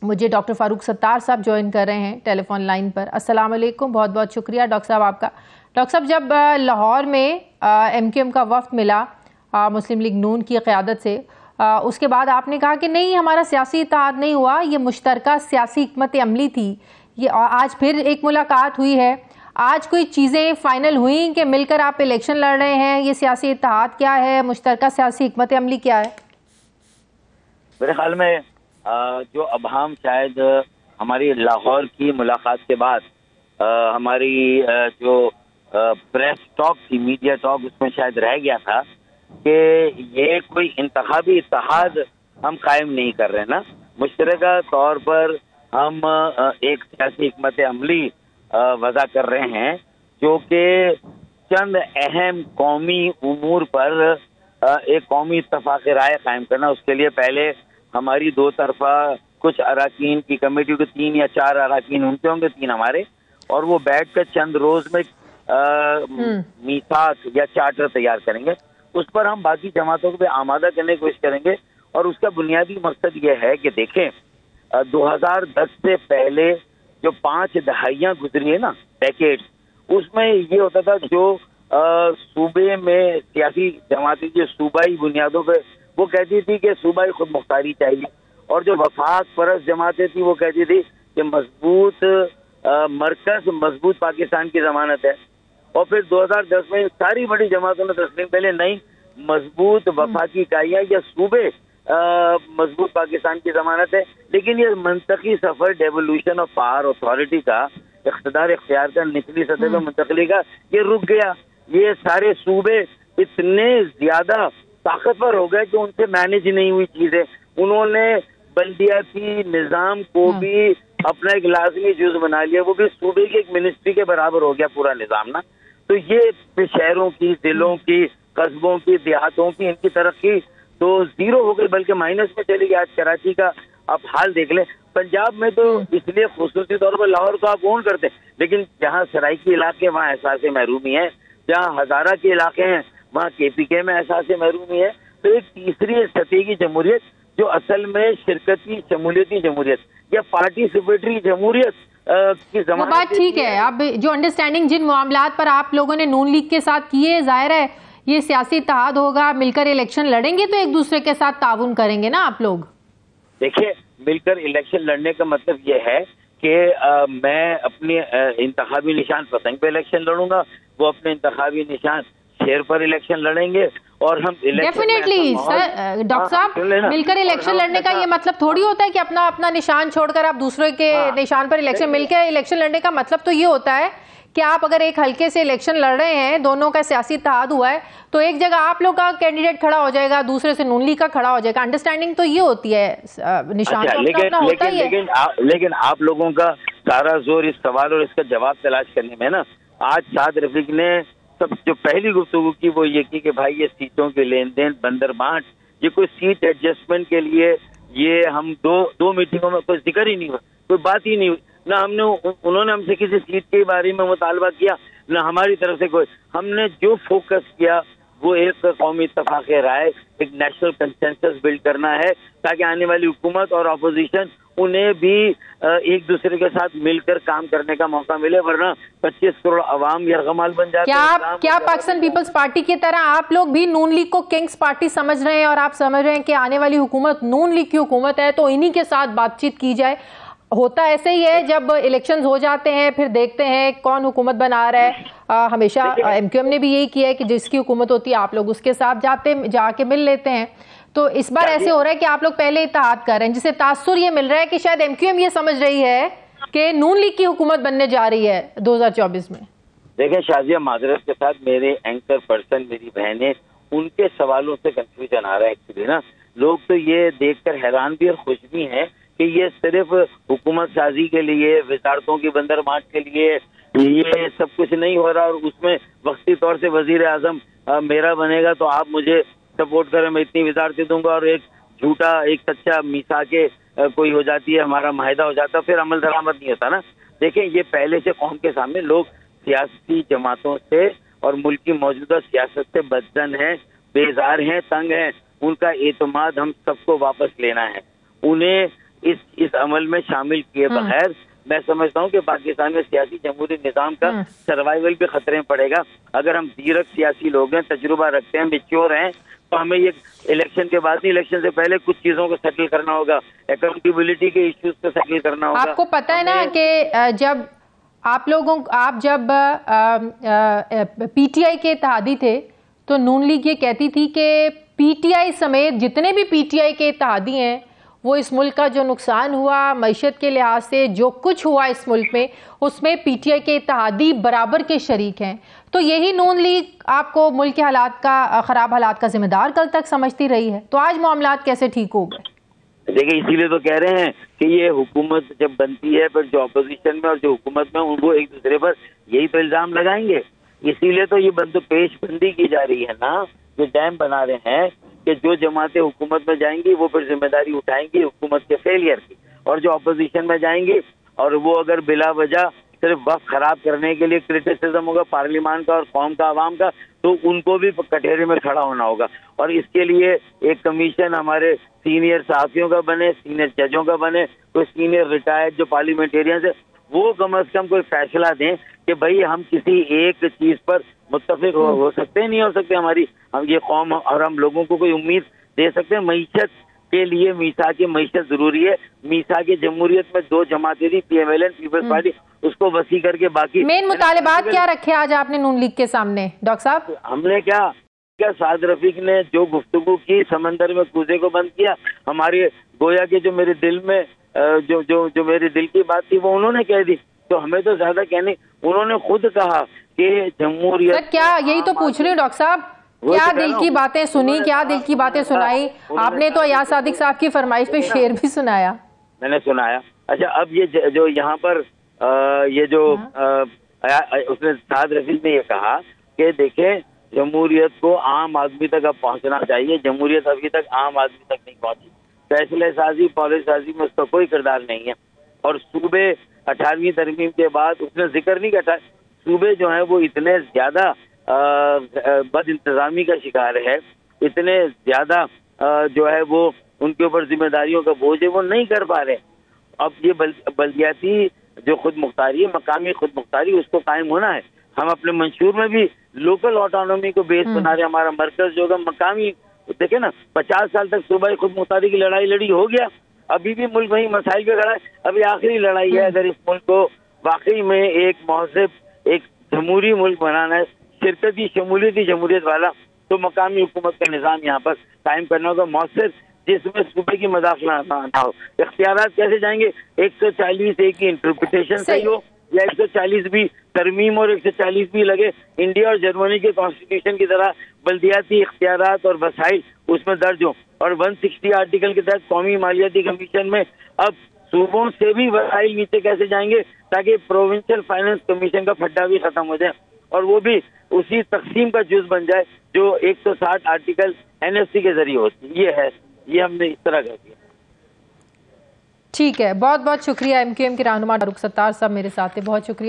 مجھے ڈاکٹر فاروق ستار صاحب جوائن کر رہے ہیں ٹیلی فون لائن پر۔ السلام علیکم، بہت بہت شکریہ ڈاکٹر صاحب آپ کا۔ ڈاکٹر صاحب، جب لاہور میں ایم کیو ایم کا وفد ملا مسلم لیگ نون کی قیادت سے، اس کے بعد آپ نے کہا کہ نہیں، ہمارا سیاسی اتحاد نہیں ہوا، یہ مشترکہ سیاسی حکمت عملی تھی۔ یہ آج پھر ایک ملاقات ہوئی ہے، آج کوئی چیزیں فائنل ہوئیں کہ مل کر آپ الیکشن لڑ رہے ہیں؟ یہ سیاسی اتحاد کیا ہے؟ مشترکہ سیاسی حکمت عملی کیا ہے؟ میرے خیال میں جو ابہام شاید ہماری لاہور کی ملاقات کے بعد ہماری جو پریس ٹاک تھی، میڈیا ٹاک، اس میں شاید رہ گیا تھا کہ یہ کوئی انتخابی اتحاد ہم قائم نہیں کر رہے نا، مشترکہ طور پر ہم ایک سیاسی حکمت عملی وضع کر رہے ہیں جو کہ چند اہم قومی امور پر ایک قومی اتفاق رائے قائم کرنا۔ اس کے لیے پہلے ہماری دو طرفہ کچھ اراکین کی کمیٹی کے 3 یا 4 اراکین ان کے ہوں گے، 3 ہمارے، اور وہ بیٹھ کر چند روز میں میثاق یا چارٹر تیار کریں گے۔ اس پر ہم باقی جماعتوں کو بھی آمادہ کرنے کی کوشش کریں گے، اور اس کا بنیادی مقصد یہ ہے کہ دیکھیں 2010 سے پہلے جو 5 دہائیاں گزری ہیں نا، ڈیکیڈ، اس میں یہ ہوتا تھا جو صوبے میں سیاسی جماعتیں جو صوبائی بنیادوں پہ وہ کہتی تھی کہ صوبائی خود مختاری چاہیے، اور جو وفاق پرست جماعتیں تھیں وہ کہتی تھی کہ مضبوط مرکز مضبوط پاکستان کی ضمانت ہے۔ اور پھر 2010 میں ساری بڑی جماعتوں نے تسلیم پہلے نہیں، مضبوط وفاقی اکائیاں یا صوبے مضبوط پاکستان کی ضمانت ہے۔ لیکن یہ منطقی سفر ڈیولوشن آف پاور اتھارٹی کا، اقتدار اختیار کا نچلی سطح پہ منتقلی کا، یہ رک گیا۔ یہ سارے صوبے اتنے زیادہ طاقتور ہو گئے کہ ان سے مینج نہیں ہوئی چیزیں، انہوں نے بلدیاتی نظام کو بھی اپنا ایک لازمی جز بنا لیا، وہ بھی صوبے کی ایک منسٹری کے برابر ہو گیا پورا نظام نا۔ تو یہ شہروں کی، ضلعوں کی، قصبوں کی، دیہاتوں کی، ان کی ترقی تو زیرو ہو گئی، بلکہ مائنس میں چلی گئی۔ آج کراچی کا آپ حال دیکھ لیں، پنجاب میں تو اس لیے خصوصی طور پر لاہور کو آپ اون کرتے ہیں، لیکن جہاں سرائکی علاقے وہاں احساس محرومی ہے، جہاں ہزارہ کے علاقے ہیں وہاں کے پی کے میں احساس محرومی ہے۔ تو ایک تیسری سطح کی جمہوریت جو اصل میں شرکتی شمولیتی جمہوریت یا پارٹیسپیٹری جمہوریت کی ضمانت، وہ بات ٹھیک ہے۔ اب جو انڈرسٹینڈنگ جن معاملات پر آپ لوگوں نے نون لیگ کے ساتھ کیے، ظاہر ہے یہ سیاسی اتحاد ہوگا، مل کر الیکشن لڑیں گے تو ایک دوسرے کے ساتھ تعاون کریں گے نا آپ لوگ۔ دیکھیں، مل کر الیکشن لڑنے کا مطلب یہ ہے کہ میں اپنے انتخابی نشان پتنگ پہ الیکشن لڑوں گا، وہ اپنے انتخابی نشان شیر پر الیکشن لڑیں گے، اور ہم ڈیفینیٹلی سر ڈاکٹر صاحب مل کر الیکشن لڑنے کا یہ مطلب تھوڑی ہوتا ہے کہ اپنا اپنا نشان چھوڑ کر آپ دوسرے کے نشان پر الیکشن، مل کے الیکشن لڑنے کا مطلب تو یہ ہوتا ہے کہ آپ اگر ایک حلقے سے الیکشن لڑ رہے ہیں، دونوں کا سیاسی اتحاد ہوا ہے، تو ایک جگہ آپ لوگ کا کینڈیڈیٹ کھڑا ہو جائے گا، دوسرے سے نون لیگ کا کھڑا ہو جائے گا۔ انڈرسٹینڈنگ تو یہ ہوتی ہے، نشان تو اپنا اپنا ہوتا ہی ہے۔ لیکن آپ لوگوں کا سارا زور اس سوال اور اس کا جواب تلاش کرنے میں نا، آج سعد رفیق نے سب جو پہلی گفتگو کی وہ یہ کی کہ بھائی یہ سیٹوں کے لین دین، بندر بانٹ، یہ کوئی سیٹ ایڈجسٹمنٹ کے لیے یہ ہم دو میٹنگوں میں کوئی ذکر ہی نہیں ہوا، کوئی بات ہی نہیں ہوئی، نہ انہوں نے ہم سے کسی سیٹ کے بارے میں مطالبہ کیا، نہ ہماری طرف سے کوئی۔ ہم نے جو فوکس کیا وہ ایک قومی اتفاق رائے، ایک نیشنل کنسنسس بلڈ کرنا ہے تاکہ آنے والی حکومت اور اپوزیشن انہیں بھی ایک دوسرے کے ساتھ مل کر کام کرنے کا موقع ملے، ورنہ 25 کروڑ عوام یرغمال بن جاتے ہیں۔ کیا پاکستان پیپلز پارٹی کی طرح آپ لوگ بھی نون لیگ کو کنگز پارٹی سمجھ رہے ہیں، اور آپ سمجھ رہے ہیں کہ آنے والی حکومت نون لیگ کی حکومت ہے تو انہی کے ساتھ بات چیت کی جائے؟ ہوتا ایسے ہی ہے، جب الیکشنز ہو جاتے ہیں پھر دیکھتے ہیں کون حکومت بنا رہا ہے۔ ہمیشہ ایم کیو ایم نے بھی یہی کیا ہے کہ جس کی حکومت ہوتی ہے آپ لوگ اس کے ساتھ جا کے مل لیتے ہیں۔ تو اس بار ایسے ہو رہا ہے کہ آپ لوگ پہلے اتحاد کر رہے ہیں، جسے تاثر یہ مل رہا ہے کہ شاید ایم کیو ایم یہ سمجھ رہی ہے کہ نون لیگ کی حکومت بننے جا رہی ہے 2024 میں۔ دیکھیں شازیہ، معذرت کے ساتھ میرے اینکر پرسن میری بہنیں، ان کے سوالوں سے کنفیوژن آ رہا ہے ایکچولی نا۔ لوگ تو یہ دیکھ کر حیران بھی اور خوش بھی ہیں کہ یہ صرف حکومت سازی کے لیے، وزارتوں کی بندر بانٹ کے لیے یہ سب کچھ نہیں ہو رہا، اور اس میں وقتی طور سے وزیر اعظم میرا بنے گا تو آپ مجھے سپورٹ کریں، میں اتنی وزارتیں دوں گا، اور ایک جھوٹا ایک سچا میثاقے کوئی ہو جاتی ہے، ہمارا معاہدہ ہو جاتا ہے، پھر عمل درآمد نہیں ہوتا نا۔ دیکھیں یہ پہلے سے قوم کے سامنے لوگ سیاسی جماعتوں سے اور ملک کی موجودہ سیاست سے بدظن ہیں، بیزار ہیں، تنگ ہیں، ان کا اعتماد ہم سب کو واپس لینا ہے۔ انہیں اس عمل میں شامل کیے بغیر میں سمجھتا ہوں کہ پاکستان میں سیاسی جمہوری نظام کا سروائیول بھی خطرے میں پڑے گا. اگر ہم زیرک سیاسی لوگ ہیں، تجربہ رکھتے ہیں، میچور ہیں، تو ہمیں یہ الیکشن کے بعد نہیں، الیکشن سے پہلے کچھ چیزوں کو سیٹل کرنا ہوگا، اکاؤنٹیبلٹی کے ایشوز کو سیٹل کرنا ہوگا. آپ کو پتہ ہے نا کہ جب آپ جب پی ٹی آئی کے اتحادی تھے تو نون لیگ یہ کہتی تھی کہ پی ٹی آئی سمیت جتنے بھی پی ٹی آئی کے اتحادی ہیں وہ اس ملک کا جو نقصان ہوا معیشت کے لحاظ سے، جو کچھ ہوا اس ملک میں، اس میں پی ٹی آئی کے اتحادی برابر کے شریک ہیں. تو یہی نون لیگ آپ کو ملک کے خراب حالات کا ذمہ دار کل تک سمجھتی رہی ہے. تو آج معاملات کیسے ٹھیک ہو گئے؟ دیکھیں، اسی لیے تو کہہ رہے ہیں کہ یہ حکومت جب بنتی ہے، پھر جو اپوزیشن میں اور جو حکومت میں وہ ایک دوسرے پر یہی تو الزام لگائیں گے. اسی لیے تو یہ پیش بندی کی جا رہی ہے نا، جو ڈیم بنا رہے ہیں کہ جو جماعتیں حکومت میں جائیں گی وہ پھر ذمہ داری اٹھائیں گی حکومت کے فیلئر کی، اور جو اپوزیشن میں جائیں گی اور وہ اگر بلا وجہ صرف وقت خراب کرنے کے لیے کرٹیسزم ہوگا پارلیمان کا اور قوم کا، عوام کا، تو ان کو بھی کٹہرے میں کھڑا ہونا ہوگا. اور اس کے لیے ایک کمیشن ہمارے سینئر صحافیوں کا بنے، سینئر ججوں کا بنے، کوئی سینئر ریٹائرڈ جو پارلیمنٹیرینز ہیں وہ کم از کم کوئی فیصلہ دیں کہ بھائی ہم کسی ایک چیز پر متفق ہو سکتے ہیں، نہیں ہو سکتے. ہم یہ قوم اور ہم لوگوں کو کوئی امید دے سکتے ہیں. معیشت کے لیے میثاق معیشت ضروری ہے. میثاق جمہوریت میں 2 جماعتیں تھی، P M L N, Peoples Party, اس کو وسیع کر کے باقی مین مطالبات کیا رکھے آج آپ نے نون لیگ کے سامنے ڈاکٹر صاحب؟ ہم نے کیا سعد رفیق نے جو گفتگو کی، سمندر میں کوزے کو بند کیا. ہماری گویا کہ جو میرے دل میں جو میرے دل کی بات تھی وہ انہوں نے کہہ دی. تو ہمیں تو زیادہ کہنے، انہوں نے خود کہا کہ جمہوریت. سر کیا، یہی تو پوچھ رہی ہوں ڈاکٹر صاحب، کیا دل کی باتیں سنی، کیا دل کی باتیں سنائی؟ آپ نے تو ایاز صادق صاحب کی فرمائش پہ شعر بھی سنایا. میں نے سنایا. اچھا، اب یہ جو یہاں پر یہ جو اس نے سعد رفیق نے یہ کہا کہ دیکھیں جمہوریت کو عام آدمی تک اب پہنچنا چاہیے. جمہوریت ابھی تک عام آدمی تک نہیں پہنچی. فیصلہ سازی، پالیسی سازی میں اس کا کوئی کردار نہیں ہے. اور صوبے 18ویں ترمیم کے بعد اس نے ذکر نہیں کرتا، صوبے جو ہیں وہ اتنے زیادہ بد انتظامی کا شکار ہے، اتنے زیادہ جو ہے وہ ان کے اوپر ذمہ داریوں کا بوجھ ہے، وہ نہیں کر پا رہے. اب یہ بلدیاتی جو خود مختاری ہے، مقامی خود مختاری، اس کو قائم ہونا ہے. ہم اپنے منشور میں بھی لوکل آٹونومی کو بیس بنا رہے ہیں. ہمارا مرکز جو ہوگا مقامی، دیکھیں نا 50 سال تک صوبائی خود مختاری کی لڑائی لڑی ہو گیا، ابھی بھی ملک وہی مسائل پہ کھڑا ہے. ابھی آخری لڑائی ہے. اگر اس ملک کو واقعی میں ایک مہذب، ایک جمہوری ملک بنانا ہے، شرکتی شمولیتی جمہوریت والا، تو مقامی حکومت کا نظام یہاں پر قائم کرنا ہوگا مؤثر، جس میں صوبے کی مداخلت نہ ہو. اختیارات کیسے جائیں گے؟ 140 کی انٹرپریٹیشن صحیح ہو، یا 140 بھی ترمیم اور 140 بھی لگے. انڈیا اور جرمنی کے کانسٹیٹیوشن کی طرح بلدیاتی اختیارات اور وسائل اس میں درج ہوں. اور 160 آرٹیکل کے تحت قومی مالیاتی کمیشن میں اب صوبوں سے بھی وسائل نیچے کیسے جائیں گے تاکہ پروونشل فائنانس کمیشن کا پھڈا بھی ختم ہو جائے اور وہ بھی اسی تقسیم کا جز بن جائے جو 160 آرٹیکل این ایف سی کے ذریعے ہوتی. یہ ہے، یہ ہم نے اس طرح کر دیا. ٹھیک ہے، بہت بہت شکریہ. ایم کیو ایم کے رہنما فاروق ستار صاحب میرے ساتھ تھے، بہت شکریہ.